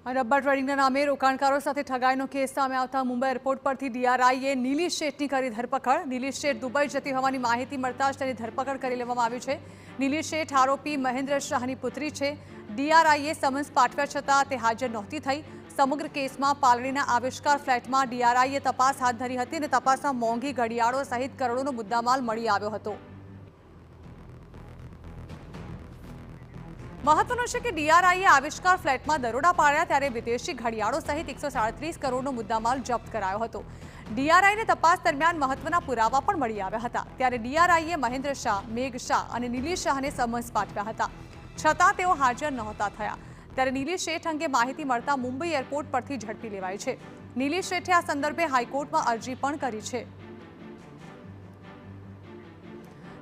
Rubber ટ્રેડિંગના નામે રોકાણકારો સાથે ઠગાઈનો કેસ સામે આવતા મુંબઈ એરપોર્ટ પરથી ડીઆરઆઈએ નીલી શેઠની કરી ધરપકડ। નીલી શેઠ દુબઈ જતી હોવાની માહિતી મળતા જ તેની ધરપકડ કરી લેવામાં આવી છે। નીલી શેઠ આરોપી મહેન્દ્ર શાહની પુત્રી છે। ડીઆરઆઈએ સમન્સ પાઠવ્યા છતાં તે હાજર નહોતી થઈ। સમગ્ર કેસમાં પાલડીના આવિષ્કાર ફ્લેટમાં ડીઆરઆઈએ તપાસ હાથ ધરી હતી અને તપાસમાં મોંઘી ઘડિયાળો સહિત કરોડોનો મુદ્દામાલ મળી આવ્યો હતો। મહત્વનું છે કે ડીઆરઆઈએ આવિષ્કાર ફ્લેટમાં દરોડા પાડ્યા ત્યારે વિદેશી ઘડિયાળો સહિત 137 કરોડનો મુદ્દામાલ જપ્ત કરાયો હતો। ડીઆરઆઈને તપાસ દરમિયાન મહત્વના પુરાવા પણ મળી આવ્યા હતા। ત્યારે ડીઆરઆઈએ મહેન્દ્ર શાહ, મેઘ શાહ અને નીલી શાહને સમન્સ પાઠવ્યા હતા, છતાં તેઓ હાજર નહોતા થયા। ત્યારે નીલી શેઠ અંગે માહિતી મળતા મુંબઈ એરપોર્ટ પરથી ઝડપી લેવાઈ છે। નીલી શેઠે આ સંદર્ભે હાઈકોર્ટમાં અરજી પણ કરી છે।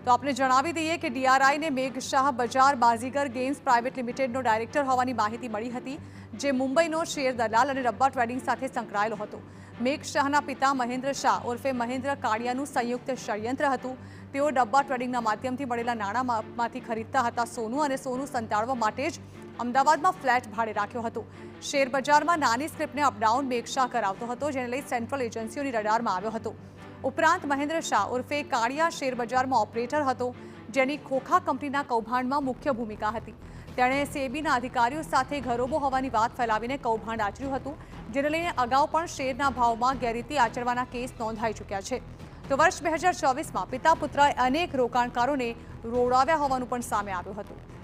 તો આપને જણાવી દઈએ કે ડીઆરઆઈને મેઘ શાહ બજાર બાજીગર ગેમ્સ પ્રાઇવેટ લિમિટેડનો ડાયરેક્ટર હોવાની માહિતી મળી હતી, જે મુંબઈનો શેર દલાલ અને રબ્બા ટ્રેડિંગ સાથે સંકળાયેલો હતો। મેઘ શાહના પિતા મહેન્દ્ર શાહ ઉર્ફે મહેન્દ્ર કાળિયાનું સંયુક્ત ષડયંત્ર હતું। તેઓ ડબ્બા ટ્રેડિંગના માધ્યમથી મળેલા નાણાંમાંથી ખરીદતા હતા સોનું અને સોનું સંતાડવા માટે જ અમદાવાદમાં ફ્લેટ ભાડે રાખ્યો હતો। શેર બજારમાં નાની સ્ક્રિપ્ટને અપડાઉન મેઘ શાહ કરાવતો હતો, જેને લઈ સેન્ટ્રલ એજન્સીઓની રડારમાં આવ્યો હતો। ઉપરાંત મહેન્દ્ર શાહ ઉર્ફે કાળિયા શેર બજારમાં ઓપરેટર હતો, જેની ખોખા કંપનીના કૌભાંડમાં મુખ્ય ભૂમિકા હતી। તેણે સેબીના અધિકારીઓ સાથે ઘરોબો હોવાની વાત ફેલાવીને કૌભાંડ આચર્યું હતું, જેને લઈને અગાઉ પણ શેરના ભાવમાં ગેરરીતિ આચરવાના કેસ નોંધાઈ ચૂક્યા છે। તો વર્ષ 2024માં પિતા પુત્રએ અનેક રોકાણકારોને રોડાવ્યા હોવાનું પણ સામે આવ્યું હતું।